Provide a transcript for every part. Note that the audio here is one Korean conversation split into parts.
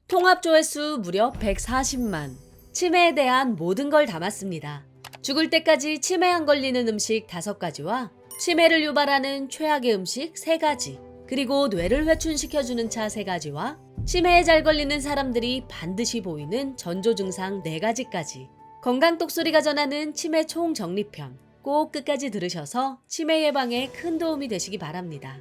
통합 조회수 무려 140만. 치매에 대한 모든 걸 담았습니다. 죽을 때까지 치매 안 걸리는 음식 5가지와 치매를 유발하는 최악의 음식 3가지, 그리고 뇌를 회춘시켜주는 차 3가지와 치매에 잘 걸리는 사람들이 반드시 보이는 전조 증상 4가지까지. 건강 똑소리가 전하는 치매 총정리편. 꼭 끝까지 들으셔서 치매 예방에 큰 도움이 되시기 바랍니다.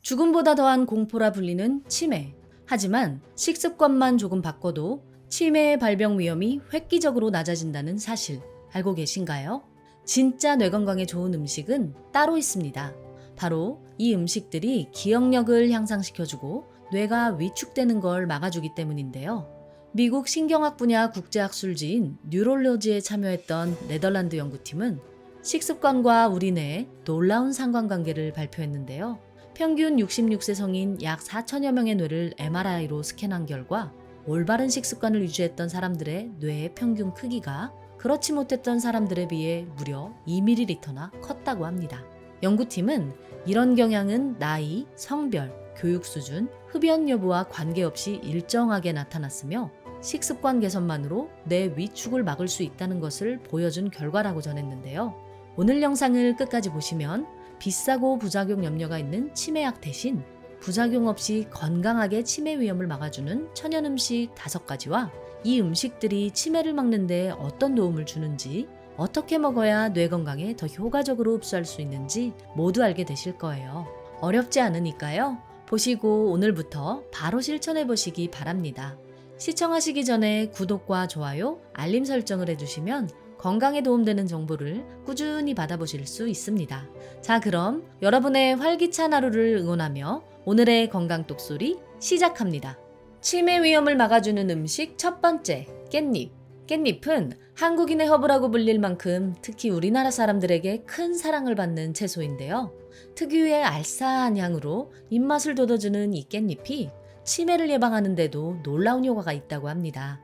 죽음보다 더한 공포라 불리는 치매. 하지만 식습관만 조금 바꿔도 치매의 발병 위험이 획기적으로 낮아진다는 사실 알고 계신가요? 진짜 뇌 건강에 좋은 음식은 따로 있습니다. 바로 이 음식들이 기억력을 향상시켜주고 뇌가 위축되는 걸 막아주기 때문인데요. 미국 신경학 분야 국제학술지인 뉴롤로지에 참여했던 네덜란드 연구팀은 식습관과 우리 뇌의 놀라운 상관관계를 발표했는데요. 평균 66세 성인 약 4천여 명의 뇌를 MRI로 스캔한 결과 올바른 식습관을 유지했던 사람들의 뇌의 평균 크기가 그렇지 못했던 사람들에 비해 무려 2ml나 컸다고 합니다. 연구팀은 이런 경향은 나이, 성별, 교육 수준, 흡연 여부와 관계없이 일정하게 나타났으며 식습관 개선만으로 뇌 위축을 막을 수 있다는 것을 보여준 결과라고 전했는데요. 오늘 영상을 끝까지 보시면 비싸고 부작용 염려가 있는 치매약 대신 부작용 없이 건강하게 치매 위험을 막아주는 천연 음식 5가지와 이 음식들이 치매를 막는 데 어떤 도움을 주는지, 어떻게 먹어야 뇌 건강에 더 효과적으로 흡수할 수 있는지 모두 알게 되실 거예요. 어렵지 않으니까요. 보시고 오늘부터 바로 실천해 보시기 바랍니다. 시청하시기 전에 구독과 좋아요, 알림 설정을 해주시면 건강에 도움되는 정보를 꾸준히 받아보실 수 있습니다. 자, 그럼 여러분의 활기찬 하루를 응원하며 오늘의 건강 똑소리 시작합니다. 치매 위험을 막아주는 음식 첫 번째, 깻잎. 깻잎은 한국인의 허브라고 불릴 만큼 특히 우리나라 사람들에게 큰 사랑을 받는 채소인데요. 특유의 알싸한 향으로 입맛을 돋워주는 이 깻잎이 치매를 예방하는 데도 놀라운 효과가 있다고 합니다.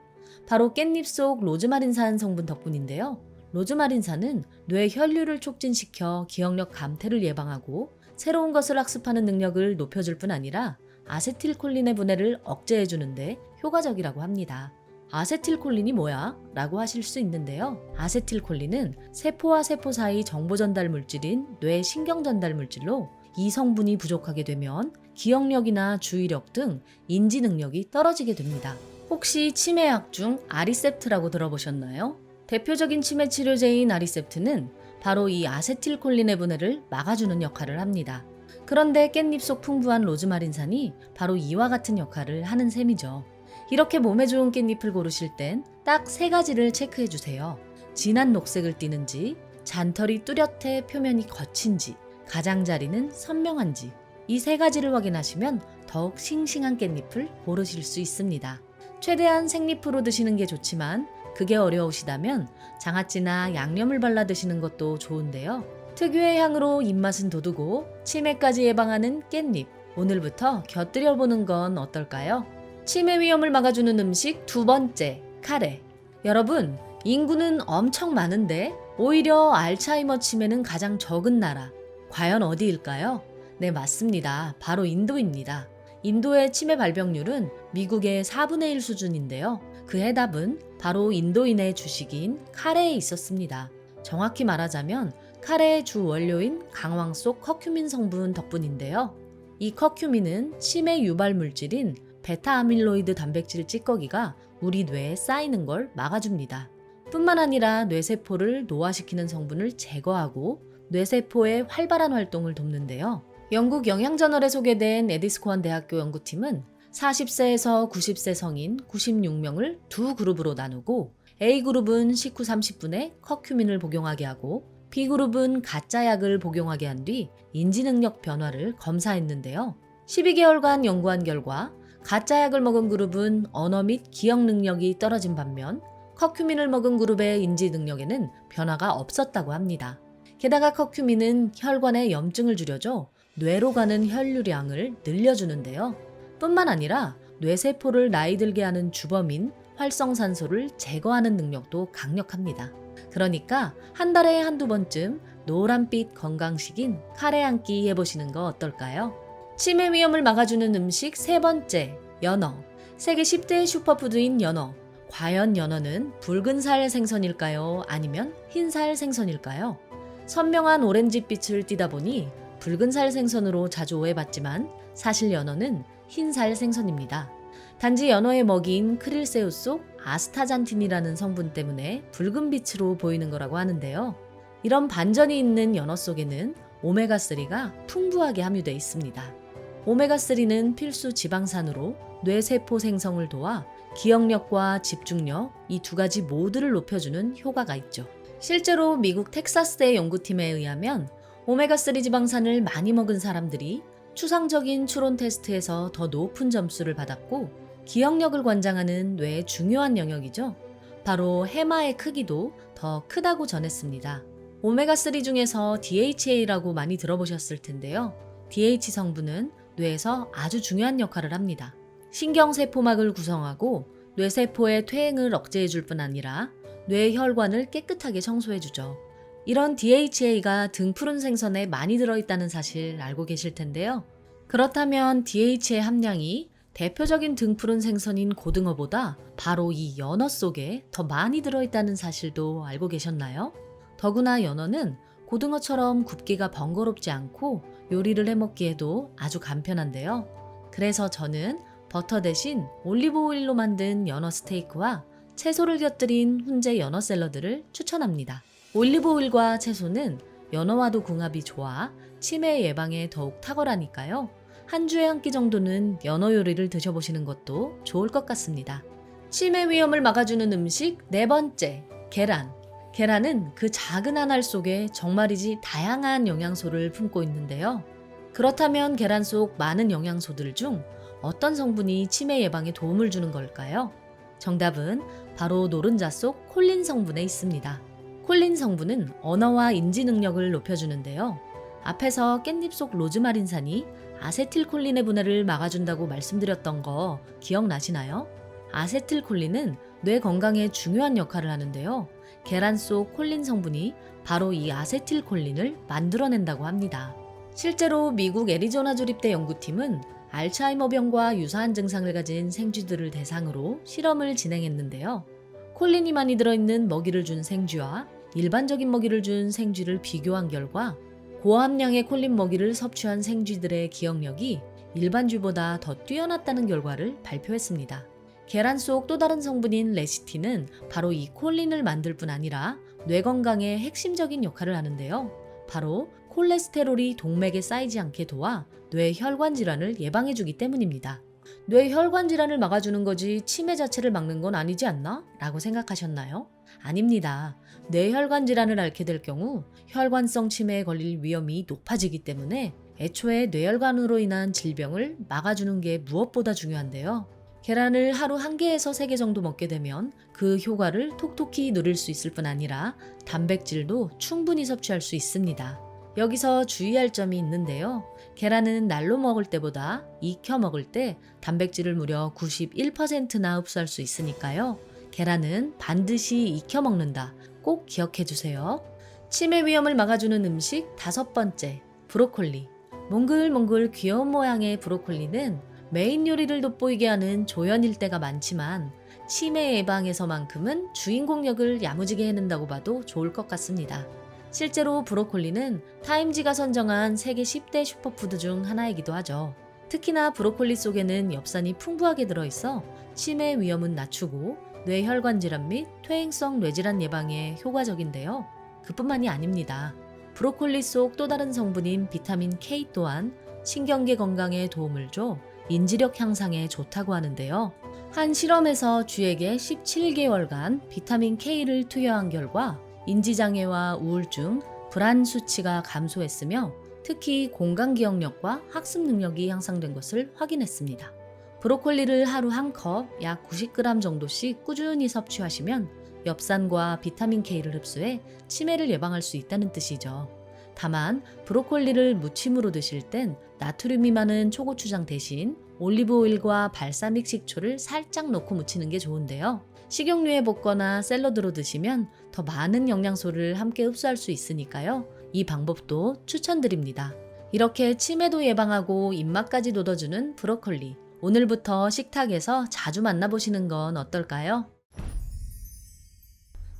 바로 깻잎 속 로즈마린산 성분 덕분인데요. 로즈마린산은 뇌 혈류를 촉진시켜 기억력 감퇴를 예방하고 새로운 것을 학습하는 능력을 높여줄 뿐 아니라 아세틸콜린의 분해를 억제해주는데 효과적이라고 합니다. 아세틸콜린이 뭐야? 라고 하실 수 있는데요. 아세틸콜린은 세포와 세포 사이 정보 전달 물질인 뇌 신경 전달 물질로 이 성분이 부족하게 되면 기억력이나 주의력 등 인지 능력이 떨어지게 됩니다. 혹시 치매약 중 아리셉트라고 들어보셨나요? 대표적인 치매 치료제인 아리셉트는 바로 이 아세틸콜린의 분해를 막아주는 역할을 합니다. 그런데 깻잎 속 풍부한 로즈마린산이 바로 이와 같은 역할을 하는 셈이죠. 이렇게 몸에 좋은 깻잎을 고르실 땐 딱 3가지를 체크해 주세요. 진한 녹색을 띠는지, 잔털이 뚜렷해 표면이 거친지, 가장자리는 선명한지, 이 3가지를 확인하시면 더욱 싱싱한 깻잎을 고르실 수 있습니다. 최대한 생잎으로 드시는 게 좋지만 그게 어려우시다면 장아찌나 양념을 발라 드시는 것도 좋은데요. 특유의 향으로 입맛은 돋우고 치매까지 예방하는 깻잎, 오늘부터 곁들여 보는 건 어떨까요? 치매 위험을 막아주는 음식 2번째, 카레. 여러분, 인구는 엄청 많은데 오히려 알츠하이머 치매는 가장 적은 나라. 과연 어디일까요? 네, 맞습니다. 바로 인도입니다. 인도의 치매 발병률은 미국의 4분의 1 수준인데요. 그 해답은 바로 인도인의 주식인 카레에 있었습니다. 정확히 말하자면 카레의 주 원료인 강황 속 커큐민 성분 덕분인데요. 이 커큐민은 치매 유발 물질인 베타아밀로이드 단백질 찌꺼기가 우리 뇌에 쌓이는 걸 막아줍니다. 뿐만 아니라 뇌세포를 노화시키는 성분을 제거하고 뇌세포의 활발한 활동을 돕는데요. 영국 영양저널에 소개된 에디스코안 대학교 연구팀은 40세에서 90세 성인 96명을 두 그룹으로 나누고 A그룹은 식후 30분에 커큐민을 복용하게 하고 B그룹은 가짜 약을 복용하게 한 뒤 인지능력 변화를 검사했는데요. 12개월간 연구한 결과 가짜 약을 먹은 그룹은 언어 및 기억 능력이 떨어진 반면 커큐민을 먹은 그룹의 인지 능력에는 변화가 없었다고 합니다. 게다가 커큐민은 혈관의 염증을 줄여줘 뇌로 가는 혈류량을 늘려주는데요. 뿐만 아니라 뇌세포를 나이 들게 하는 주범인 활성산소를 제거하는 능력도 강력합니다. 그러니까 한 달에 한두 번쯤 노란빛 건강식인 카레 한 끼 해보시는 거 어떨까요? 치매 위험을 막아주는 음식 3번째, 연어. 세계 10대 슈퍼푸드인 연어. 과연 연어는 붉은 살 생선일까요? 아니면 흰살 생선일까요? 선명한 오렌지빛을 띠다 보니 붉은 살 생선으로 자주 오해받지만 사실 연어는 흰살 생선입니다. 단지 연어의 먹이인 크릴새우 속 아스타잔틴이라는 성분 때문에 붉은 빛으로 보이는 거라고 하는데요. 이런 반전이 있는 연어 속에는 오메가3가 풍부하게 함유되어 있습니다. 오메가3는 필수 지방산으로 뇌세포 생성을 도와 기억력과 집중력 이 두 가지 모두를 높여주는 효과가 있죠. 실제로 미국 텍사스대 연구팀에 의하면 오메가3 지방산을 많이 먹은 사람들이 추상적인 추론 테스트에서 더 높은 점수를 받았고 기억력을 관장하는 뇌의 중요한 영역이죠. 바로 해마의 크기도 더 크다고 전했습니다. 오메가3 중에서 DHA라고 많이 들어보셨을 텐데요. DH 성분은 뇌에서 아주 중요한 역할을 합니다. 신경세포막을 구성하고 뇌세포의 퇴행을 억제해줄 뿐 아니라 뇌 혈관을 깨끗하게 청소해주죠. 이런 DHA가 등푸른 생선에 많이 들어있다는 사실 알고 계실 텐데요. 그렇다면 DHA 함량이 대표적인 등푸른 생선인 고등어보다 바로 이 연어 속에 더 많이 들어있다는 사실도 알고 계셨나요? 더구나 연어는 고등어처럼 굽기가 번거롭지 않고 요리를 해먹기에도 아주 간편한데요. 그래서 저는 버터 대신 올리브 오일로 만든 연어 스테이크와 채소를 곁들인 훈제 연어 샐러드를 추천합니다. 올리브 오일과 채소는 연어와도 궁합이 좋아 치매 예방에 더욱 탁월하니까요. 한 주에 한 끼 정도는 연어 요리를 드셔보시는 것도 좋을 것 같습니다. 치매 위험을 막아주는 음식 네 번째, 계란. 계란은 그 작은 한 알 속에 정말이지 다양한 영양소를 품고 있는데요. 그렇다면 계란 속 많은 영양소들 중 어떤 성분이 치매 예방에 도움을 주는 걸까요? 정답은 바로 노른자 속 콜린 성분에 있습니다. 콜린 성분은 언어와 인지 능력을 높여주는데요. 앞에서 깻잎 속 로즈마린산이 아세틸콜린의 분해를 막아준다고 말씀드렸던 거 기억나시나요? 아세틸콜린은 뇌 건강에 중요한 역할을 하는데요. 계란 속 콜린 성분이 바로 이 아세틸콜린을 만들어낸다고 합니다. 실제로 미국 애리조나 주립대 연구팀은 알츠하이머병과 유사한 증상을 가진 생쥐들을 대상으로 실험을 진행했는데요. 콜린이 많이 들어있는 먹이를 준 생쥐와 일반적인 먹이를 준 생쥐를 비교한 결과 고함량의 콜린 먹이를 섭취한 생쥐들의 기억력이 일반 쥐보다 더 뛰어났다는 결과를 발표했습니다. 계란 속 또 다른 성분인 레시틴은 바로 이 콜린을 만들 뿐 아니라 뇌 건강에 핵심적인 역할을 하는데요. 바로 콜레스테롤이 동맥에 쌓이지 않게 도와 뇌 혈관 질환을 예방해주기 때문입니다. 뇌 혈관 질환을 막아주는 거지 치매 자체를 막는 건 아니지 않나? 라고 생각하셨나요? 아닙니다. 뇌 혈관 질환을 앓게 될 경우 혈관성 치매에 걸릴 위험이 높아지기 때문에 애초에 뇌혈관으로 인한 질병을 막아주는 게 무엇보다 중요한데요. 계란을 하루 1개에서 3개 정도 먹게 되면 그 효과를 톡톡히 누릴 수 있을 뿐 아니라 단백질도 충분히 섭취할 수 있습니다. 여기서 주의할 점이 있는데요. 계란은 날로 먹을 때보다 익혀 먹을 때 단백질을 무려 91%나 흡수할 수 있으니까요. 계란은 반드시 익혀 먹는다. 꼭 기억해 주세요. 치매 위험을 막아주는 음식 5번째, 브로콜리. 몽글몽글 귀여운 모양의 브로콜리는 메인 요리를 돋보이게 하는 조연일 때가 많지만 치매 예방에서만큼은 주인공 역을 야무지게 해낸다고 봐도 좋을 것 같습니다. 실제로 브로콜리는 타임지가 선정한 세계 10대 슈퍼푸드 중 하나이기도 하죠. 특히나 브로콜리 속에는 엽산이 풍부하게 들어있어 치매 위험은 낮추고 뇌혈관 질환 및 퇴행성 뇌질환 예방에 효과적인데요. 그뿐만이 아닙니다. 브로콜리 속 또 다른 성분인 비타민 K 또한 신경계 건강에 도움을 줘 인지력 향상에 좋다고 하는데요. 한 실험에서 쥐에게 17개월간 비타민 K를 투여한 결과 인지장애와 우울증, 불안 수치가 감소했으며 특히 공간기억력과 학습 능력이 향상된 것을 확인했습니다. 브로콜리를 하루 1컵 약 90g 정도씩 꾸준히 섭취하시면 엽산과 비타민 K를 흡수해 치매를 예방할 수 있다는 뜻이죠. 다만 브로콜리를 무침으로 드실 땐 나트륨이 많은 초고추장 대신 올리브 오일과 발사믹 식초를 살짝 넣고 무치는 게 좋은데요. 식용유에 볶거나 샐러드로 드시면 더 많은 영양소를 함께 흡수할 수 있으니까요. 이 방법도 추천드립니다. 이렇게 치매도 예방하고 입맛까지 돋워주는 브로콜리. 오늘부터 식탁에서 자주 만나보시는 건 어떨까요?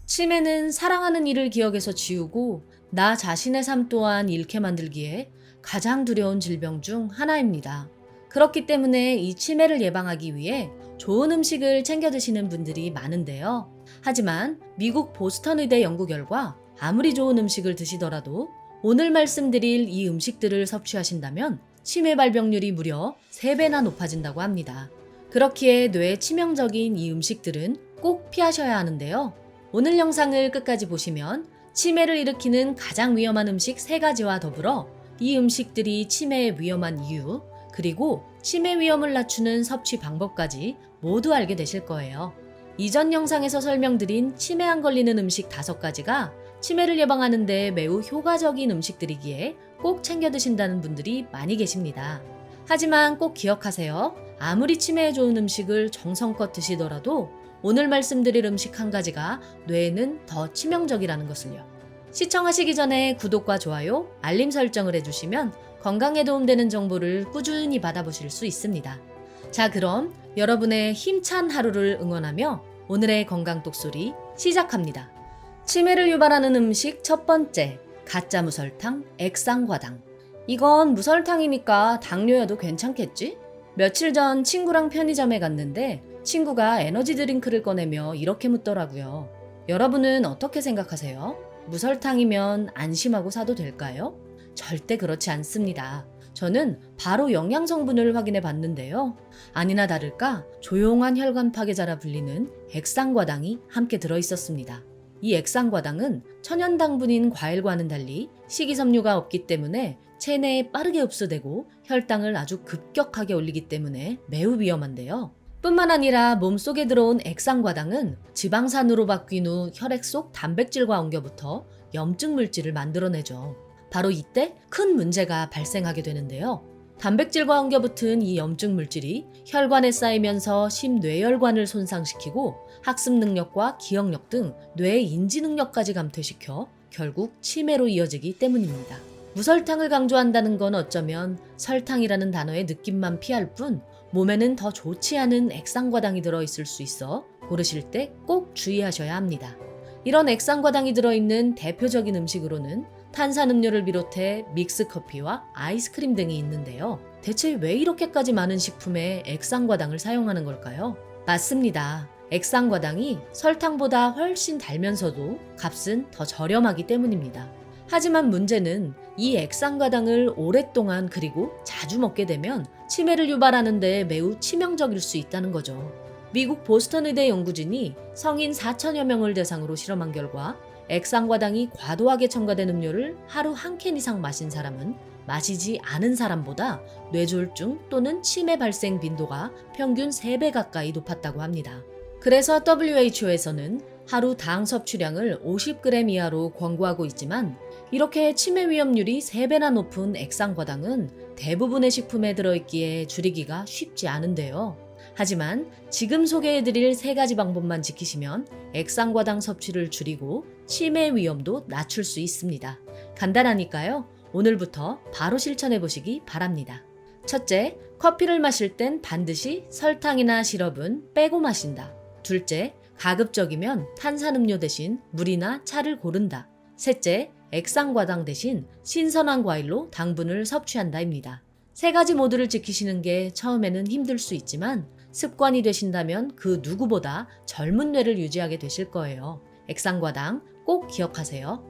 치매는 사랑하는 이를 기억에서 지우고 나 자신의 삶 또한 잃게 만들기에 가장 두려운 질병 중 하나입니다. 그렇기 때문에 이 치매를 예방하기 위해 좋은 음식을 챙겨 드시는 분들이 많은데요. 하지만 미국 보스턴 의대 연구 결과 아무리 좋은 음식을 드시더라도 오늘 말씀드릴 이 음식들을 섭취하신다면 치매 발병률이 무려 3배나 높아진다고 합니다. 그렇기에 뇌에 치명적인 이 음식들은 꼭 피하셔야 하는데요. 오늘 영상을 끝까지 보시면 치매를 일으키는 가장 위험한 음식 3가지와 더불어 이 음식들이 치매에 위험한 이유, 그리고 치매 위험을 낮추는 섭취 방법까지 모두 알게 되실 거예요. 이전 영상에서 설명드린 치매 안 걸리는 음식 5가지가 치매를 예방하는 데 매우 효과적인 음식들이기에 꼭 챙겨 드신다는 분들이 많이 계십니다. 하지만 꼭 기억하세요. 아무리 치매에 좋은 음식을 정성껏 드시더라도 오늘 말씀드릴 음식 1가지가 뇌에는 더 치명적이라는 것을요. 시청하시기 전에 구독과 좋아요, 알림 설정을 해주시면 건강에 도움되는 정보를 꾸준히 받아보실 수 있습니다. 자, 그럼 여러분의 힘찬 하루를 응원하며 오늘의 건강 똑소리 시작합니다. 치매를 유발하는 음식 1번째, 가짜 무설탕, 액상과당. 이건 무설탕이니까 당뇨여도 괜찮겠지? 며칠 전 친구랑 편의점에 갔는데 친구가 에너지 드링크를 꺼내며 이렇게 묻더라고요. 여러분은 어떻게 생각하세요? 무설탕이면 안심하고 사도 될까요? 절대 그렇지 않습니다. 저는 바로 영양 성분을 확인해 봤는데요. 아니나 다를까 조용한 혈관 파괴자라 불리는 액상과당이 함께 들어있었습니다. 이 액상과당은 천연당분인 과일과는 달리 식이섬유가 없기 때문에 체내에 빠르게 흡수되고 혈당을 아주 급격하게 올리기 때문에 매우 위험한데요. 뿐만 아니라 몸속에 들어온 액상과당은 지방산으로 바뀐 후 혈액 속 단백질과 엉겨붙어 염증 물질을 만들어내죠. 바로 이때 큰 문제가 발생하게 되는데요. 단백질과 엉겨붙은 이 염증 물질이 혈관에 쌓이면서 심뇌혈관을 손상시키고 학습 능력과 기억력 등 뇌 인지 능력까지 감퇴시켜 결국 치매로 이어지기 때문입니다. 무설탕을 강조한다는 건 어쩌면 설탕이라는 단어의 느낌만 피할 뿐 몸에는 더 좋지 않은 액상과당이 들어있을 수 있어 고르실 때 꼭 주의하셔야 합니다. 이런 액상과당이 들어있는 대표적인 음식으로는 탄산음료를 비롯해 믹스커피와 아이스크림 등이 있는데요. 대체 왜 이렇게까지 많은 식품에 액상과당을 사용하는 걸까요? 맞습니다. 액상과당이 설탕보다 훨씬 달면서도 값은 더 저렴하기 때문입니다. 하지만 문제는 이 액상과당을 오랫동안 그리고 자주 먹게 되면 치매를 유발하는 데 매우 치명적일 수 있다는 거죠. 미국 보스턴 의대 연구진이 성인 4천여 명을 대상으로 실험한 결과 액상과당이 과도하게 첨가된 음료를 하루 1캔 이상 마신 사람은 마시지 않은 사람보다 뇌졸중 또는 치매 발생 빈도가 평균 3배 가까이 높았다고 합니다. 그래서 WHO에서는 하루 당 섭취량을 50g 이하로 권고하고 있지만 이렇게 치매 위험률이 3배나 높은 액상과당은 대부분의 식품에 들어있기에 줄이기가 쉽지 않은데요. 하지만 지금 소개해드릴 3가지 방법만 지키시면 액상과당 섭취를 줄이고 치매 위험도 낮출 수 있습니다. 간단하니까요. 오늘부터 바로 실천해보시기 바랍니다. 첫째, 커피를 마실 땐 반드시 설탕이나 시럽은 빼고 마신다. 둘째, 가급적이면 탄산음료 대신 물이나 차를 고른다. 셋째, 액상과당 대신 신선한 과일로 당분을 섭취한다입니다. 3가지 모두를 지키시는 게 처음에는 힘들 수 있지만 습관이 되신다면 그 누구보다 젊은 뇌를 유지하게 되실 거예요. 액상과당 꼭 기억하세요.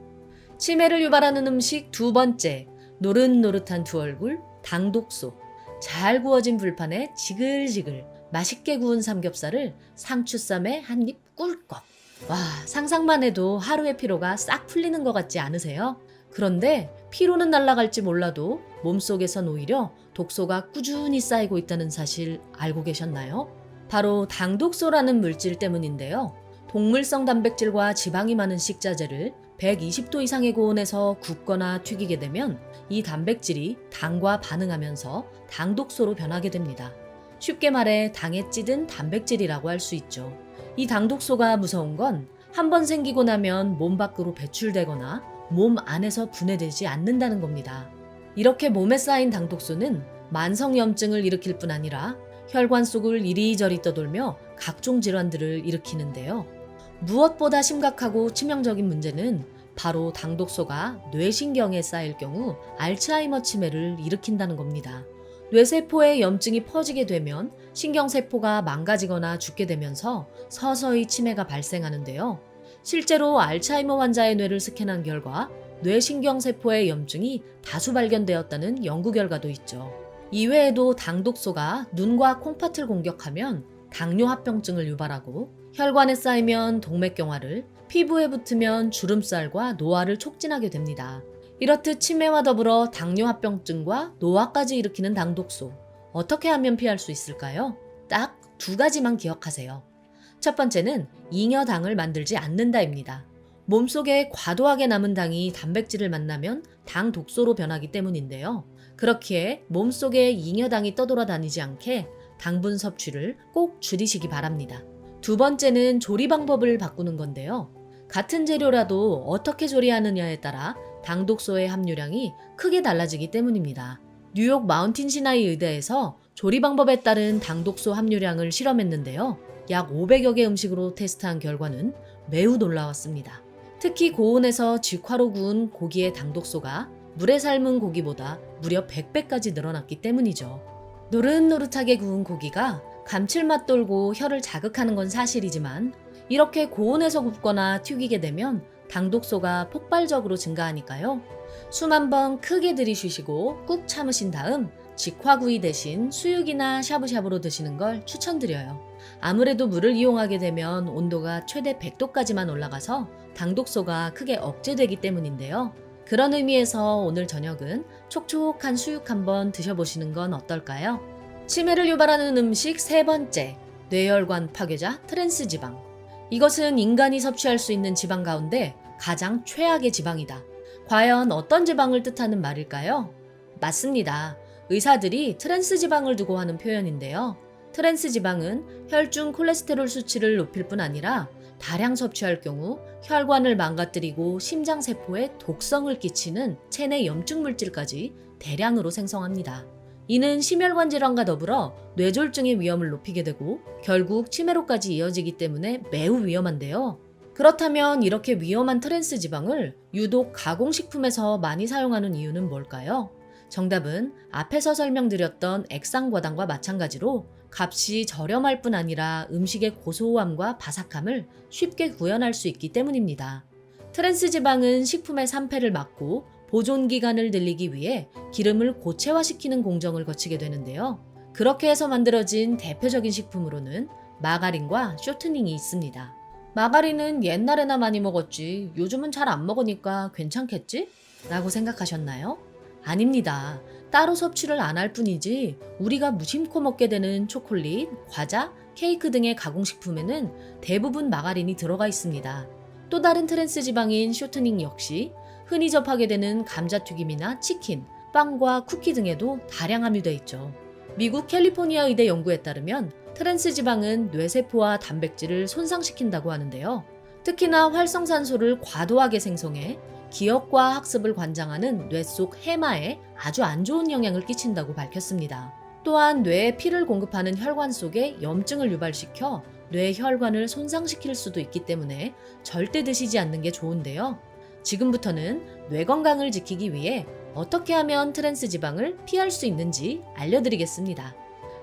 치매를 유발하는 음식 2번째, 노릇노릇한 두 얼굴, 당독소. 잘 구워진 불판에 지글지글 맛있게 구운 삼겹살을 상추쌈에 한 입 꿀꺽. 와, 상상만 해도 하루의 피로가 싹 풀리는 것 같지 않으세요? 그런데 피로는 날아갈지 몰라도 몸속에선 오히려 독소가 꾸준히 쌓이고 있다는 사실 알고 계셨나요? 바로 당독소라는 물질 때문인데요. 동물성 단백질과 지방이 많은 식자재를 120도 이상의 고온에서 굽거나 튀기게 되면 이 단백질이 당과 반응하면서 당독소로 변하게 됩니다. 쉽게 말해 당에 찌든 단백질이라고 할 수 있죠. 이 당독소가 무서운 건 한 번 생기고 나면 몸 밖으로 배출되거나 몸 안에서 분해되지 않는다는 겁니다. 이렇게 몸에 쌓인 당독소는 만성염증을 일으킬 뿐 아니라 혈관 속을 이리저리 떠돌며 각종 질환들을 일으키는데요. 무엇보다 심각하고 치명적인 문제는 바로 당독소가 뇌신경에 쌓일 경우 알츠하이머 치매를 일으킨다는 겁니다. 뇌세포에 염증이 퍼지게 되면 신경세포가 망가지거나 죽게 되면서 서서히 치매가 발생하는데요. 실제로 알츠하이머 환자의 뇌를 스캔한 결과 뇌신경세포의 염증이 다수 발견되었다는 연구 결과도 있죠. 이외에도 당독소가 눈과 콩팥을 공격하면 당뇨합병증을 유발하고 혈관에 쌓이면 동맥경화를, 피부에 붙으면 주름살과 노화를 촉진하게 됩니다. 이렇듯 치매와 더불어 당뇨합병증과 노화까지 일으키는 당독소. 어떻게 하면 피할 수 있을까요? 딱 두 가지만 기억하세요. 첫 번째는 잉여당을 만들지 않는다입니다. 몸속에 과도하게 남은 당이 단백질을 만나면 당 독소로 변하기 때문인데요. 그렇기에 몸속에 잉여당이 떠돌아다니지 않게 당분 섭취를 꼭 줄이시기 바랍니다. 두 번째는 조리 방법을 바꾸는 건데요. 같은 재료라도 어떻게 조리하느냐에 따라 당독소의 함유량이 크게 달라지기 때문입니다. 뉴욕 마운틴 시나이 의대에서 조리 방법에 따른 당독소 함유량을 실험했는데요. 약 500여 개 음식으로 테스트한 결과는 매우 놀라웠습니다. 특히 고온에서 직화로 구운 고기의 당독소가 물에 삶은 고기보다 무려 100배까지 늘어났기 때문이죠. 노릇노릇하게 구운 고기가 감칠맛 돌고 혀를 자극하는 건 사실이지만 이렇게 고온에서 굽거나 튀기게 되면 당독소가 폭발적으로 증가하니까요. 숨 한 번 크게 들이쉬시고 꾹 참으신 다음 직화구이 대신 수육이나 샤브샤브로 드시는 걸 추천드려요. 아무래도 물을 이용하게 되면 온도가 최대 100도까지만 올라가서 당독소가 크게 억제되기 때문인데요. 그런 의미에서 오늘 저녁은 촉촉한 수육 한번 드셔보시는 건 어떨까요? 치매를 유발하는 음식 세 번째, 뇌혈관 파괴자 트랜스지방. 이것은 인간이 섭취할 수 있는 지방 가운데 가장 최악의 지방이다. 과연 어떤 지방을 뜻하는 말일까요? 맞습니다. 의사들이 트랜스지방을 두고 하는 표현인데요. 트랜스지방은 혈중 콜레스테롤 수치를 높일 뿐 아니라 다량 섭취할 경우 혈관을 망가뜨리고 심장세포에 독성을 끼치는 체내 염증 물질까지 대량으로 생성합니다. 이는 심혈관 질환과 더불어 뇌졸중의 위험을 높이게 되고 결국 치매로까지 이어지기 때문에 매우 위험한데요. 그렇다면 이렇게 위험한 트랜스 지방을 유독 가공식품에서 많이 사용하는 이유는 뭘까요? 정답은 앞에서 설명드렸던 액상과당과 마찬가지로 값이 저렴할 뿐 아니라 음식의 고소함과 바삭함을 쉽게 구현할 수 있기 때문입니다. 트랜스 지방은 식품의 산패를 막고 보존 기간을 늘리기 위해 기름을 고체화시키는 공정을 거치게 되는데요. 그렇게 해서 만들어진 대표적인 식품으로는 마가린과 쇼트닝이 있습니다. 마가린은 옛날에나 많이 먹었지 요즘은 잘 안 먹으니까 괜찮겠지? 라고 생각하셨나요? 아닙니다. 따로 섭취를 안 할 뿐이지 우리가 무심코 먹게 되는 초콜릿, 과자, 케이크 등의 가공식품에는 대부분 마가린이 들어가 있습니다. 또 다른 트랜스 지방인 쇼트닝 역시 흔히 접하게 되는 감자튀김이나 치킨, 빵과 쿠키 등에도 다량 함유되어 있죠. 미국 캘리포니아 의대 연구에 따르면 트랜스 지방은 뇌세포와 단백질을 손상시킨다고 하는데요. 특히나 활성산소를 과도하게 생성해 기억과 학습을 관장하는 뇌 속 해마에 아주 안 좋은 영향을 끼친다고 밝혔습니다. 또한 뇌에 피를 공급하는 혈관 속에 염증을 유발시켜 뇌 혈관을 손상시킬 수도 있기 때문에 절대 드시지 않는 게 좋은데요. 지금부터는 뇌 건강을 지키기 위해 어떻게 하면 트랜스 지방을 피할 수 있는지 알려드리겠습니다.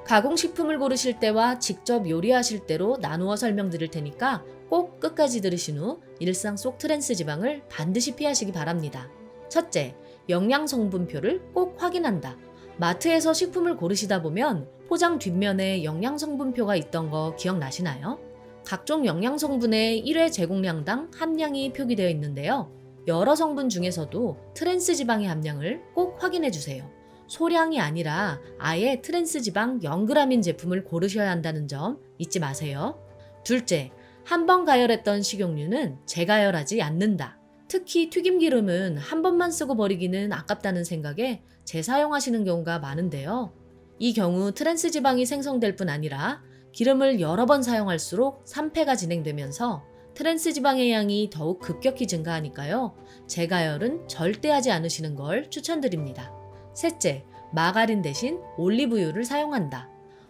가공식품을 고르실 때와 직접 요리하실 때로 나누어 설명드릴 테니까 꼭 끝까지 들으신 후 일상 속 트랜스 지방을 반드시 피하시기 바랍니다. 첫째, 영양 성분표를 꼭 확인한다. 마트에서 식품을 고르시다 보면 포장 뒷면에 영양 성분표가 있던 거 기억나시나요? 각종 영양 성분의 1회 제공량당 함량이 표기되어 있는데요. 여러 성분 중에서도 트랜스 지방의 함량을 꼭 확인해 주세요. 소량이 아니라 아예 트랜스 지방 0g인 제품을 고르셔야 한다는 점 잊지 마세요. 둘째, 한 번 가열했던 식용유는 재가열하지 않는다. 특히 튀김기름은 한 번만 쓰고 버리기는 아깝다는 생각에 재사용하시는 경우가 많은데요. 이 경우 트랜스 지방이 생성될 뿐 아니라 기름을 여러 번 사용할수록 산패가 진행되면서 트랜스 지방의 양이 더욱 급격히 증가하니까요. 재가열은 절대 하지 않으시는 걸 추천드립니다. 셋째, 마가린 대신 올리브유를 사용한다.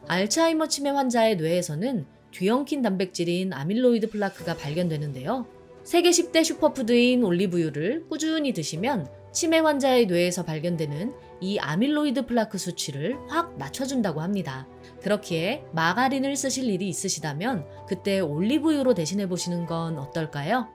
알츠하이머 치매 환자의 뇌에서는 뒤엉킨 단백질인 아밀로이드 플라크가 발견되는데요. 세계 10대 슈퍼푸드인 올리브유를 꾸준히 드시면 치매 환자의 뇌에서 발견되는 이 아밀로이드 플라크 수치를 확 낮춰준다고 합니다. 그렇기에 마가린을 쓰실 일이 있으시다면 그때 올리브유로 대신해 보시는 건 어떨까요?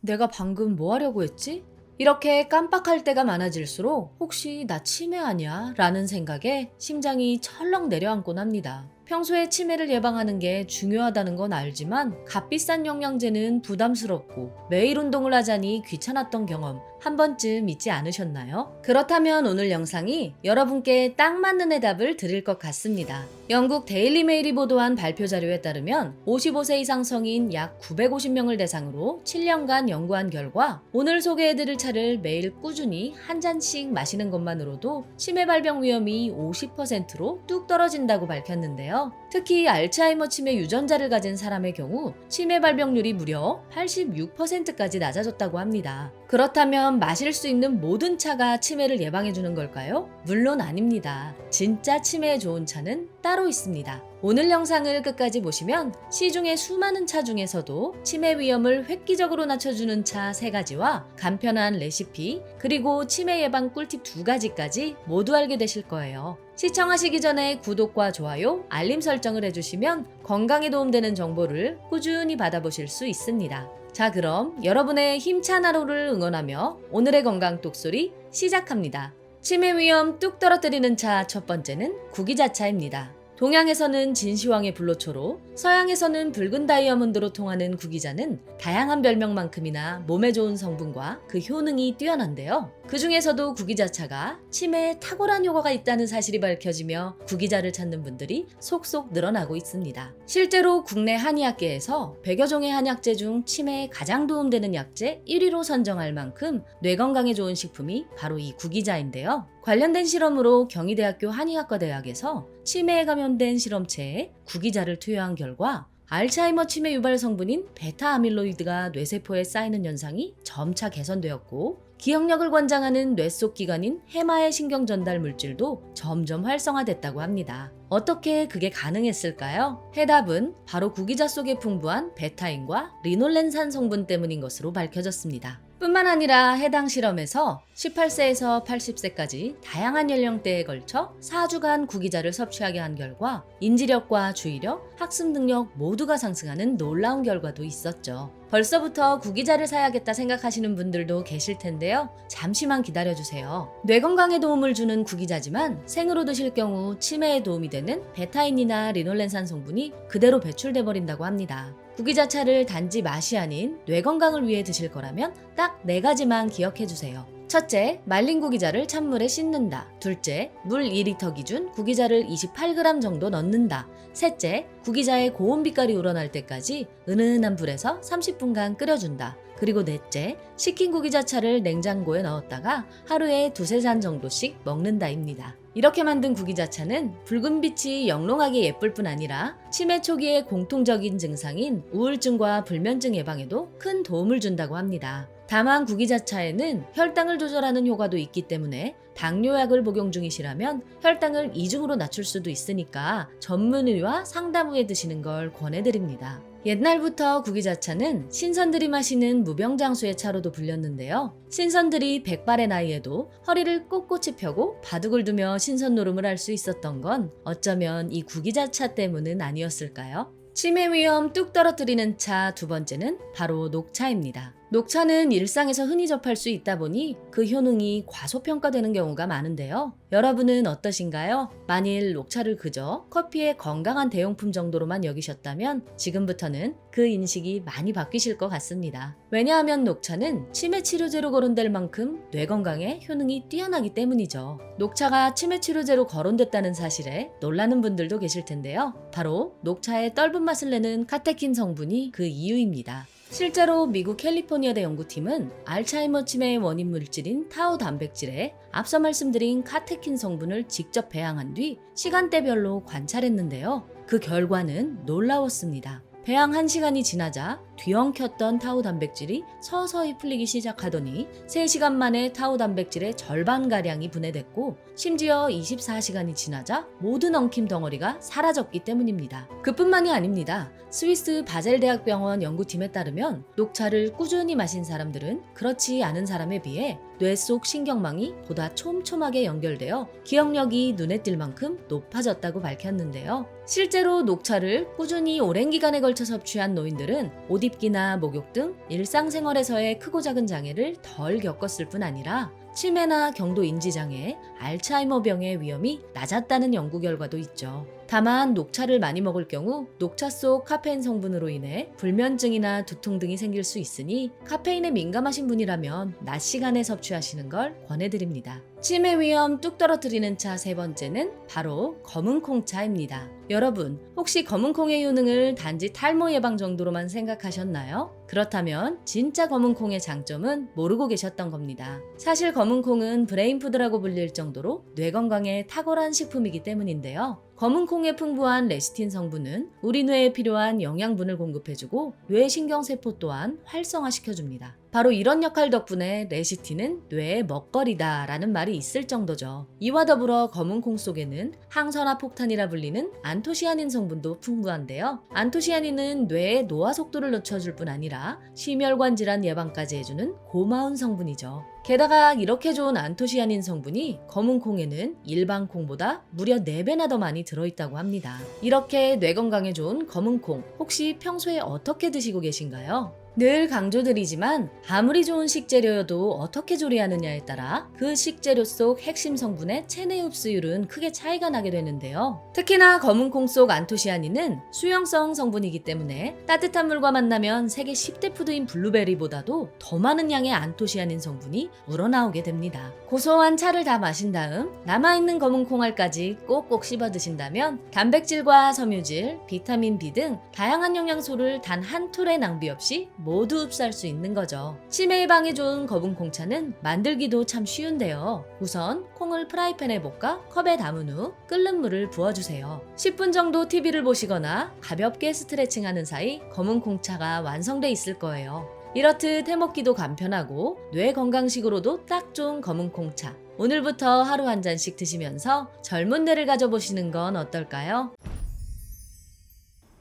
내가 방금 뭐 하려고 했지? 이렇게 깜빡할 때가 많아질수록 혹시 나 치매 아니야? 라는 생각에 심장이 철렁 내려앉곤 합니다. 평소에 치매를 예방하는 게 중요하다는 건 알지만 값비싼 영양제는 부담스럽고 매일 운동을 하자니 귀찮았던 경험 한 번쯤 있지 않으셨나요? 그렇다면 오늘 영상이 여러분께 딱 맞는 해답을 드릴 것 같습니다. 영국 데일리 메일이 보도한 발표 자료에 따르면 55세 이상 성인 약 950명을 대상으로 7년간 연구한 결과 오늘 소개해드릴 차를 매일 꾸준히 한 잔씩 마시는 것만으로도 치매 발병 위험이 50%로 뚝 떨어진다고 밝혔는데요. 특히 알츠하이머 치매 유전자를 가진 사람의 경우 치매 발병률이 무려 86%까지 낮아졌다고 합니다. 그렇다면 마실 수 있는 모든 차가 치매를 예방해주는 걸까요? 물론 아닙니다. 진짜 치매에 좋은 차는 따로 있습니다. 오늘 영상을 끝까지 보시면 시중의 수많은 차 중에서도 치매 위험을 획기적으로 낮춰주는 차 3가지와 간편한 레시피 그리고 치매 예방 꿀팁 2가지까지 모두 알게 되실 거예요. 시청하시기 전에 구독과 좋아요, 알림 설정을 해주시면 건강에 도움되는 정보를 꾸준히 받아보실 수 있습니다. 자, 그럼 여러분의 힘찬 하루를 응원하며 오늘의 건강 똑소리 시작합니다. 치매 위험 뚝 떨어뜨리는 차 첫 번째는 구기자차입니다. 동양에서는 진시황의 불로초로, 서양에서는 붉은 다이아몬드로 통하는 구기자는 다양한 별명만큼이나 몸에 좋은 성분과 그 효능이 뛰어난데요. 그 중에서도 구기자차가 치매에 탁월한 효과가 있다는 사실이 밝혀지며 구기자를 찾는 분들이 속속 늘어나고 있습니다. 실제로 국내 한의학계에서 100여 종의 한약재 중 치매에 가장 도움되는 약재 1위로 선정할 만큼 뇌 건강에 좋은 식품이 바로 이 구기자인데요. 관련된 실험으로 경희대학교 한의학과대학에서 치매에 감염된 실험체에 구기자를 투여한 결과 알츠하이머 치매 유발 성분인 베타 아밀로이드가 뇌세포에 쌓이는 현상이 점차 개선되었고 기억력을 관장하는 뇌 속 기관인 해마의 신경 전달 물질도 점점 활성화됐다고 합니다. 어떻게 그게 가능했을까요? 해답은 바로 구기자 속에 풍부한 베타인과 리놀렌산 성분 때문인 것으로 밝혀졌습니다. 뿐만 아니라 해당 실험에서 18세에서 80세까지 다양한 연령대에 걸쳐 4주간 구기자를 섭취하게 한 결과 인지력과 주의력, 학습 능력 모두가 상승하는 놀라운 결과도 있었죠. 벌써부터 구기자를 사야겠다 생각하시는 분들도 계실 텐데요. 잠시만 기다려주세요. 뇌 건강에 도움을 주는 구기자지만 생으로 드실 경우 치매에 도움이 되는 베타인이나 리놀렌산 성분이 그대로 배출돼 버린다고 합니다. 구기자차를 단지 맛이 아닌 뇌 건강을 위해 드실 거라면 딱 4가지만 기억해주세요. 첫째, 말린 구기자를 찬물에 씻는다. 둘째, 물 2리터 기준 구기자를 28g 정도 넣는다. 셋째, 구기자의 고운 빛깔이 우러날 때까지 은은한 불에서 30분간 끓여준다. 그리고 넷째, 식힌 구기자차를 냉장고에 넣었다가 하루에 2~3잔 정도씩 먹는다입니다. 이렇게 만든 구기자차는 붉은 빛이 영롱하게 예쁠 뿐 아니라 치매 초기의 공통적인 증상인 우울증과 불면증 예방에도 큰 도움을 준다고 합니다. 다만 구기자차에는 혈당을 조절하는 효과도 있기 때문에 당뇨약을 복용 중이시라면 혈당을 이중으로 낮출 수도 있으니까 전문의와 상담 후에 드시는 걸 권해드립니다. 옛날부터 구기자차는 신선들이 마시는 무병장수의 차로도 불렸는데요. 신선들이 100발의 나이에도 허리를 꼿꼿이 펴고 바둑을 두며 신선 노름을 할 수 있었던 건 어쩌면 이 구기자차 때문은 아니었을까요? 치매 위험 뚝 떨어뜨리는 차 2번째는 바로 녹차입니다. 녹차는 일상에서 흔히 접할 수 있다 보니 그 효능이 과소평가되는 경우가 많은데요. 여러분은 어떠신가요? 만일 녹차를 그저 커피의 건강한 대용품 정도로만 여기셨다면 지금부터는 그 인식이 많이 바뀌실 것 같습니다. 왜냐하면 녹차는 치매 치료제로 거론될 만큼 뇌 건강에 효능이 뛰어나기 때문이죠. 녹차가 치매 치료제로 거론됐다는 사실에 놀라는 분들도 계실 텐데요. 바로 녹차의 떫은 맛을 내는 카테킨 성분이 그 이유입니다. 실제로 미국 캘리포니아대 연구팀은 알츠하이머 치매의 원인 물질인 타우 단백질에 앞서 말씀드린 카테킨 성분을 직접 배양한 뒤 시간대별로 관찰했는데요. 그 결과는 놀라웠습니다. 배양 1시간이 지나자 뒤엉켰던 타우 단백질이 서서히 풀리기 시작하더니 3시간 만에 타우 단백질의 절반가량이 분해됐고 심지어 24시간이 지나자 모든 엉킴 덩어리가 사라졌기 때문입니다. 그뿐만이 아닙니다. 스위스 바젤대학병원 연구팀에 따르면 녹차를 꾸준히 마신 사람들은 그렇지 않은 사람에 비해 뇌 속 신경망이 보다 촘촘하게 연결되어 기억력이 눈에 띌 만큼 높아졌다고 밝혔는데요. 실제로 녹차를 꾸준히 오랜 기간에 걸쳐 섭취한 노인들은 옷 입기나 목욕 등 일상생활에서의 크고 작은 장애를 덜 겪었을 뿐 아니라 치매나 경도 인지장애, 알츠하이머병의 위험이 낮았다는 연구 결과도 있죠. 다만 녹차를 많이 먹을 경우 녹차 속 카페인 성분으로 인해 불면증이나 두통 등이 생길 수 있으니 카페인에 민감하신 분이라면 낮 시간에 섭취하시는 걸 권해드립니다. 치매 위험 뚝 떨어뜨리는 차 3번째는 바로 검은 콩차입니다. 여러분, 혹시 검은 콩의 효능을 단지 탈모 예방 정도로만 생각하셨나요? 그렇다면 진짜 검은 콩의 장점은 모르고 계셨던 겁니다. 사실 검은 콩은 브레인푸드라고 불릴 정도로 뇌 건강에 탁월한 식품이기 때문인데요. 검은 콩에 풍부한 레시틴 성분은 우리 뇌에 필요한 영양분을 공급해주고 뇌 신경세포 또한 활성화시켜줍니다. 바로 이런 역할 덕분에 레시틴은 뇌의 먹거리다 라는 말이 있을 정도죠. 이와 더불어 검은 콩 속에는 항산화 폭탄이라 불리는 안토시아닌 성분도 풍부한데요. 안토시아닌은 뇌의 노화 속도를 늦춰줄 뿐 아니라 심혈관 질환 예방까지 해주는 고마운 성분이죠. 게다가 이렇게 좋은 안토시아닌 성분이 검은 콩에는 일반 콩보다 무려 4배나 더 많이 들어있다고 합니다. 이렇게 뇌 건강에 좋은 검은 콩, 혹시 평소에 어떻게 드시고 계신가요? 늘 강조드리지만 아무리 좋은 식재료여도 어떻게 조리하느냐에 따라 그 식재료 속 핵심 성분의 체내 흡수율은 크게 차이가 나게 되는데요. 특히나 검은 콩 속 안토시아닌은 수용성 성분이기 때문에 따뜻한 물과 만나면 세계 10대 푸드인 블루베리보다도 더 많은 양의 안토시아닌 성분이 우러나오게 됩니다. 고소한 차를 다 마신 다음 남아있는 검은 콩알까지 꼭꼭 씹어 드신다면 단백질과 섬유질, 비타민 B 등 다양한 영양소를 단 한 톨의 낭비 없이 모두 흡수할 수 있는 거죠. 치매 예방에 좋은 검은 콩차는 만들기도 참 쉬운데요. 우선 콩을 프라이팬에 볶아 컵에 담은 후 끓는 물을 부어주세요. 10분 정도 TV를 보시거나 가볍게 스트레칭하는 사이 검은 콩차가 완성돼 있을 거예요. 이렇듯 해먹기도 간편하고 뇌 건강식으로도 딱 좋은 검은 콩차. 오늘부터 하루 한 잔씩 드시면서 젊은 뇌를 가져보시는 건 어떨까요?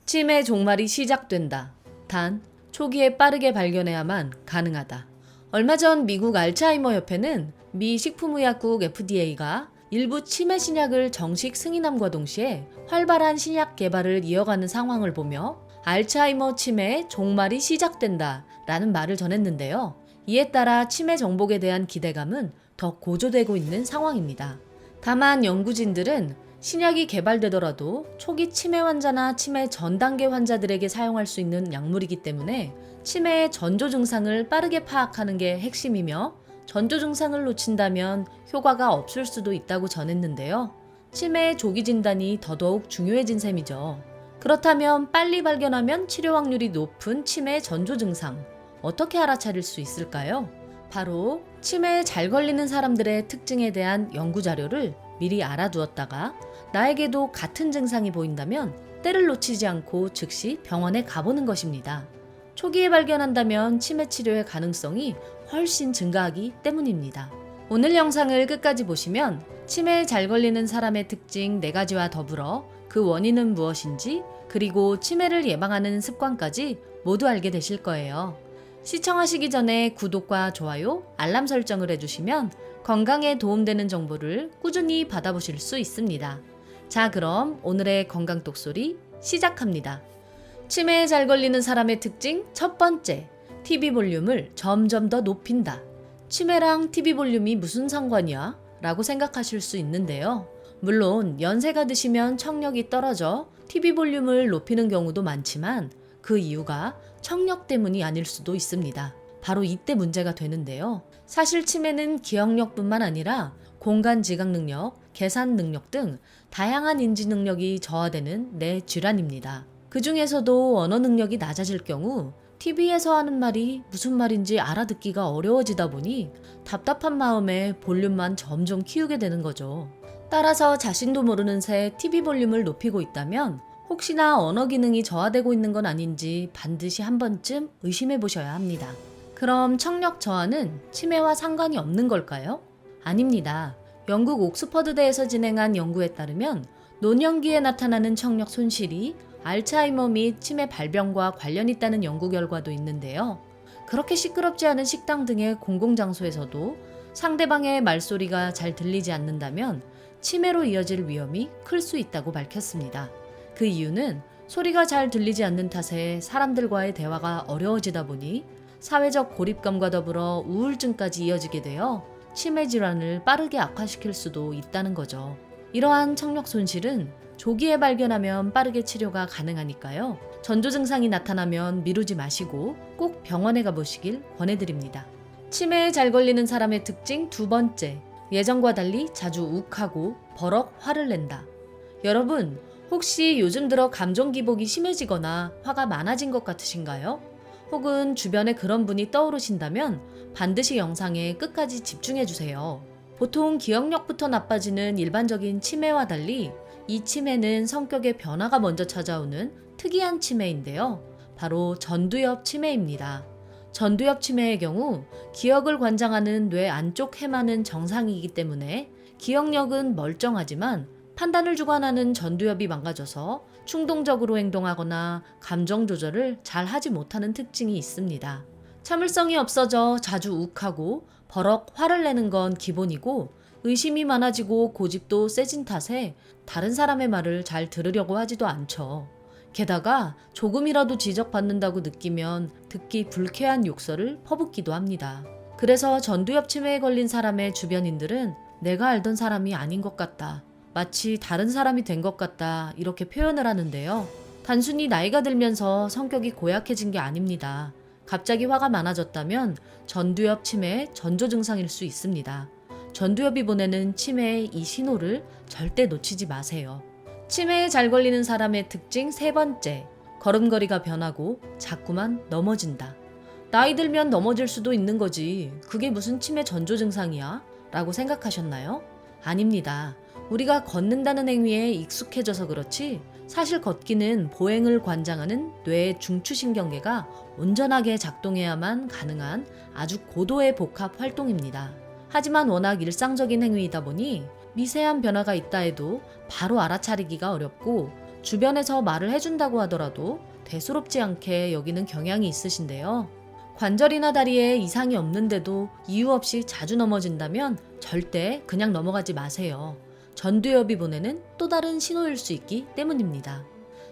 치매 종말이 시작된다. 단 초기에 빠르게 발견해야만 가능하다. 얼마 전 미국 알츠하이머 협회는 미 식품의약국 FDA가 일부 치매 신약을 정식 승인함과 동시에 활발한 신약 개발을 이어가는 상황을 보며 알츠하이머 치매의 종말이 시작된다 라는 말을 전했는데요. 이에 따라 치매 정복에 대한 기대감은 더 고조되고 있는 상황입니다. 다만 연구진들은 신약이 개발되더라도 초기 치매 환자나 치매 전 단계 환자들에게 사용할 수 있는 약물이기 때문에 치매의 전조 증상을 빠르게 파악하는 게 핵심이며 전조 증상을 놓친다면 효과가 없을 수도 있다고 전했는데요. 치매의 조기 진단이 더더욱 중요해진 셈이죠. 그렇다면 빨리 발견하면 치료 확률이 높은 치매의 전조 증상, 어떻게 알아차릴 수 있을까요? 바로 치매에 잘 걸리는 사람들의 특징에 대한 연구 자료를 미리 알아두었다가 나에게도 같은 증상이 보인다면 때를 놓치지 않고 즉시 병원에 가보는 것입니다. 초기에 발견한다면 치매 치료의 가능성이 훨씬 증가하기 때문입니다. 오늘 영상을 끝까지 보시면 치매에 잘 걸리는 사람의 특징 4가지와 더불어 그 원인은 무엇인지 그리고 치매를 예방하는 습관까지 모두 알게 되실 거예요. 시청하시기 전에 구독과 좋아요, 알람 설정을 해주시면 건강에 도움되는 정보를 꾸준히 받아보실 수 있습니다. 자, 그럼 오늘의 건강 똑소리 시작합니다. 치매에 잘 걸리는 사람의 특징 첫 번째, TV 볼륨을 점점 더 높인다. 치매랑 TV 볼륨이 무슨 상관이야? 라고 생각하실 수 있는데요. 물론 연세가 드시면 청력이 떨어져 TV 볼륨을 높이는 경우도 많지만 그 이유가 청력 때문이 아닐 수도 있습니다. 바로 이때 문제가 되는데요. 사실 치매는 기억력뿐만 아니라 공간 지각 능력, 계산 능력 등 다양한 인지 능력이 저하되는 뇌 질환입니다. 그 중에서도 언어 능력이 낮아질 경우 TV에서 하는 말이 무슨 말인지 알아듣기가 어려워지다 보니 답답한 마음에 볼륨만 점점 키우게 되는 거죠. 따라서 자신도 모르는 새 TV 볼륨을 높이고 있다면 혹시나 언어 기능이 저하되고 있는 건 아닌지 반드시 한 번쯤 의심해 보셔야 합니다. 그럼 청력 저하는 치매와 상관이 없는 걸까요? 아닙니다. 영국 옥스퍼드대에서 진행한 연구에 따르면 노년기에 나타나는 청력 손실이 알츠하이머 및 치매 발병과 관련 있다는 연구 결과도 있는데요. 그렇게 시끄럽지 않은 식당 등의 공공장소에서도 상대방의 말소리가 잘 들리지 않는다면 치매로 이어질 위험이 클 수 있다고 밝혔습니다. 그 이유는 소리가 잘 들리지 않는 탓에 사람들과의 대화가 어려워지다 보니 사회적 고립감과 더불어 우울증까지 이어지게 되어 치매 질환을 빠르게 악화시킬 수도 있다는 거죠. 이러한 청력 손실은 조기에 발견하면 빠르게 치료가 가능하니까요. 전조 증상이 나타나면 미루지 마시고 꼭 병원에 가보시길 권해드립니다. 치매에 잘 걸리는 사람의 특징 두 번째, 예전과 달리 자주 욱하고 버럭 화를 낸다. 여러분, 혹시 요즘 들어 감정 기복이 심해지거나 화가 많아진 것 같으신가요? 혹은 주변에 그런 분이 떠오르신다면 반드시 영상에 끝까지 집중해주세요. 보통 기억력부터 나빠지는 일반적인 치매와 달리 이 치매는 성격의 변화가 먼저 찾아오는 특이한 치매인데요. 바로 전두엽 치매입니다. 전두엽 치매의 경우 기억을 관장하는 뇌 안쪽 해마는 정상이기 때문에 기억력은 멀쩡하지만 판단을 주관하는 전두엽이 망가져서 충동적으로 행동하거나 감정 조절을 잘 하지 못하는 특징이 있습니다. 참을성이 없어져 자주 욱하고 버럭 화를 내는 건 기본이고 의심이 많아지고 고집도 세진 탓에 다른 사람의 말을 잘 들으려고 하지도 않죠. 게다가 조금이라도 지적받는다고 느끼면 듣기 불쾌한 욕설을 퍼붓기도 합니다. 그래서 전두엽 치매에 걸린 사람의 주변인들은 내가 알던 사람이 아닌 것 같다. 마치 다른 사람이 된 것 같다. 이렇게 표현을 하는데요. 단순히 나이가 들면서 성격이 고약해진 게 아닙니다. 갑자기 화가 많아졌다면 전두엽 치매의 전조 증상일 수 있습니다. 전두엽이 보내는 치매의 이 신호를 절대 놓치지 마세요. 치매에 잘 걸리는 사람의 특징 세 번째, 걸음걸이가 변하고 자꾸만 넘어진다. 나이 들면 넘어질 수도 있는 거지. 그게 무슨 치매 전조 증상이야? 라고 생각하셨나요? 아닙니다. 우리가 걷는다는 행위에 익숙해져서 그렇지 사실 걷기는 보행을 관장하는 뇌의 중추신경계가 온전하게 작동해야만 가능한 아주 고도의 복합 활동입니다. 하지만 워낙 일상적인 행위이다 보니 미세한 변화가 있다 해도 바로 알아차리기가 어렵고 주변에서 말을 해준다고 하더라도 대수롭지 않게 여기는 경향이 있으신데요. 관절이나 다리에 이상이 없는데도 이유 없이 자주 넘어진다면 절대 그냥 넘어가지 마세요. 전두엽이 보내는 또 다른 신호일 수 있기 때문입니다.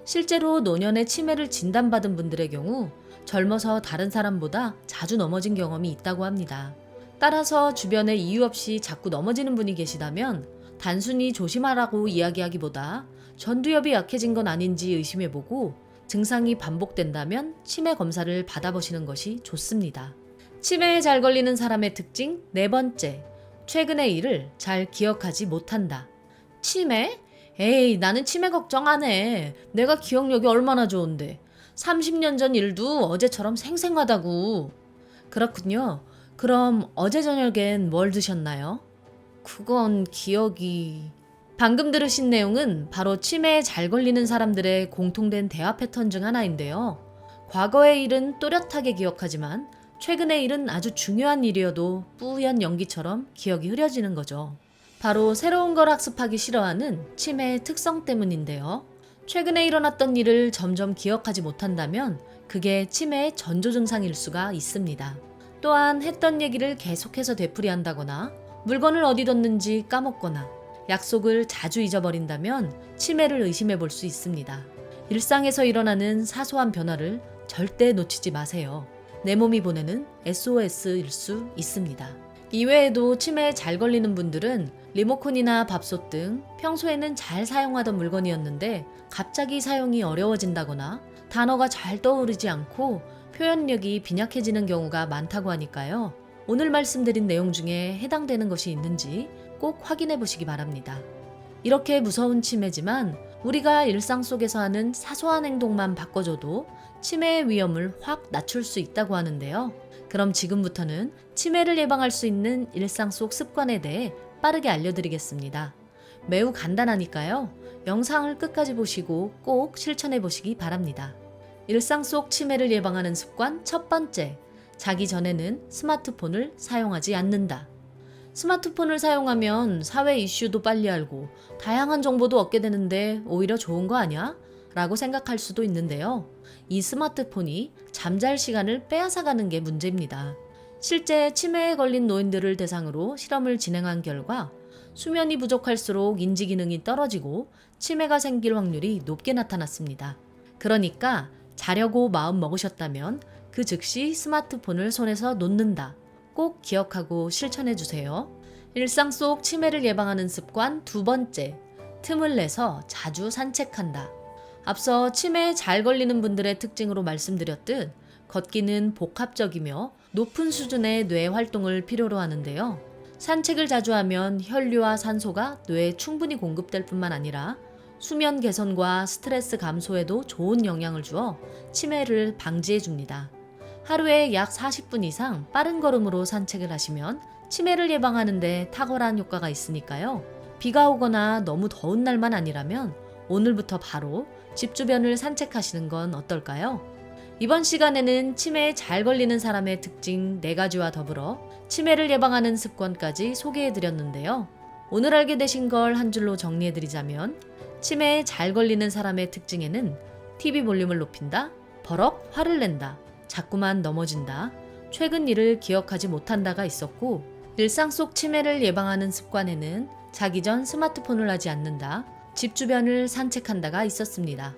실제로 노년에 치매를 진단받은 분들의 경우 젊어서 다른 사람보다 자주 넘어진 경험이 있다고 합니다. 따라서 주변에 이유 없이 자꾸 넘어지는 분이 계시다면 단순히 조심하라고 이야기하기보다 전두엽이 약해진 건 아닌지 의심해보고 증상이 반복된다면 치매 검사를 받아보시는 것이 좋습니다. 치매에 잘 걸리는 사람의 특징 네 번째, 최근의 일을 잘 기억하지 못한다. 치매? 에이, 나는 치매 걱정 안 해. 내가 기억력이 얼마나 좋은데. 30년 전 일도 어제처럼 생생하다고. 그렇군요. 그럼 어제 저녁엔 뭘 드셨나요? 그건 기억이... 방금 들으신 내용은 바로 치매에 잘 걸리는 사람들의 공통된 대화 패턴 중 하나인데요. 과거의 일은 또렷하게 기억하지만 최근의 일은 아주 중요한 일이어도 뿌연 연기처럼 기억이 흐려지는 거죠. 바로 새로운 걸 학습하기 싫어하는 치매의 특성 때문인데요. 최근에 일어났던 일을 점점 기억하지 못한다면 그게 치매의 전조 증상일 수가 있습니다. 또한 했던 얘기를 계속해서 되풀이한다거나 물건을 어디 뒀는지 까먹거나 약속을 자주 잊어버린다면 치매를 의심해 볼 수 있습니다. 일상에서 일어나는 사소한 변화를 절대 놓치지 마세요. 내 몸이 보내는 SOS일 수 있습니다. 이외에도 치매에 잘 걸리는 분들은 리모컨이나 밥솥 등 평소에는 잘 사용하던 물건이었는데 갑자기 사용이 어려워진다거나 단어가 잘 떠오르지 않고 표현력이 빈약해지는 경우가 많다고 하니까요. 오늘 말씀드린 내용 중에 해당되는 것이 있는지 꼭 확인해 보시기 바랍니다. 이렇게 무서운 치매지만 우리가 일상 속에서 하는 사소한 행동만 바꿔줘도 치매의 위험을 확 낮출 수 있다고 하는데요. 그럼 지금부터는 치매를 예방할 수 있는 일상 속 습관에 대해 빠르게 알려드리겠습니다. 매우 간단하니까요. 영상을 끝까지 보시고 꼭 실천해 보시기 바랍니다. 일상 속 치매를 예방하는 습관 첫 번째, 자기 전에는 스마트폰을 사용하지 않는다. 스마트폰을 사용하면 사회 이슈도 빨리 알고 다양한 정보도 얻게 되는데 오히려 좋은 거 아니야? 라고 생각할 수도 있는데요. 이 스마트폰이 잠잘 시간을 빼앗아가는 게 문제입니다. 실제 치매에 걸린 노인들을 대상으로 실험을 진행한 결과 수면이 부족할수록 인지 기능이 떨어지고 치매가 생길 확률이 높게 나타났습니다. 그러니까 자려고 마음 먹으셨다면 그 즉시 스마트폰을 손에서 놓는다. 꼭 기억하고 실천해 주세요. 일상 속 치매를 예방하는 습관 두 번째, 틈을 내서 자주 산책한다. 앞서 치매에 잘 걸리는 분들의 특징으로 말씀드렸듯 걷기는 복합적이며 높은 수준의 뇌 활동을 필요로 하는데요. 산책을 자주 하면 혈류와 산소가 뇌에 충분히 공급될 뿐만 아니라 수면 개선과 스트레스 감소에도 좋은 영향을 주어 치매를 방지해 줍니다. 하루에 약 40분 이상 빠른 걸음으로 산책을 하시면 치매를 예방하는 데 탁월한 효과가 있으니까요. 비가 오거나 너무 더운 날만 아니라면 오늘부터 바로 집 주변을 산책하시는 건 어떨까요? 이번 시간에는 치매에 잘 걸리는 사람의 특징 4가지와 더불어 치매를 예방하는 습관까지 소개해드렸는데요. 오늘 알게 되신 걸 한 줄로 정리해드리자면 치매에 잘 걸리는 사람의 특징에는 TV 볼륨을 높인다, 버럭 화를 낸다, 자꾸만 넘어진다, 최근 일을 기억하지 못한다가 있었고, 일상 속 치매를 예방하는 습관에는 자기 전 스마트폰을 하지 않는다, 집 주변을 산책한다가 있었습니다.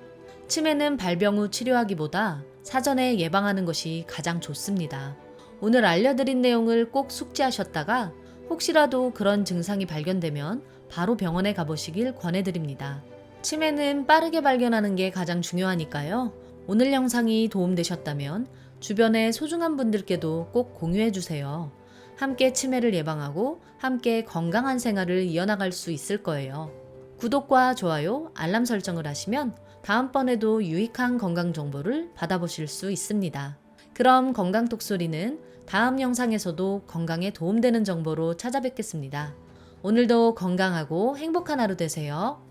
치매는 발병 후 치료하기보다 사전에 예방하는 것이 가장 좋습니다. 오늘 알려드린 내용을 꼭 숙지하셨다가 혹시라도 그런 증상이 발견되면 바로 병원에 가보시길 권해드립니다. 치매는 빠르게 발견하는 게 가장 중요하니까요. 오늘 영상이 도움되셨다면 주변의 소중한 분들께도 꼭 공유해주세요. 함께 치매를 예방하고 함께 건강한 생활을 이어나갈 수 있을 거예요. 구독과 좋아요, 알람 설정을 하시면 다음번에도 유익한 건강 정보를 받아보실 수 있습니다. 그럼 건강톡소리는 다음 영상에서도 건강에 도움되는 정보로 찾아뵙겠습니다. 오늘도 건강하고 행복한 하루 되세요.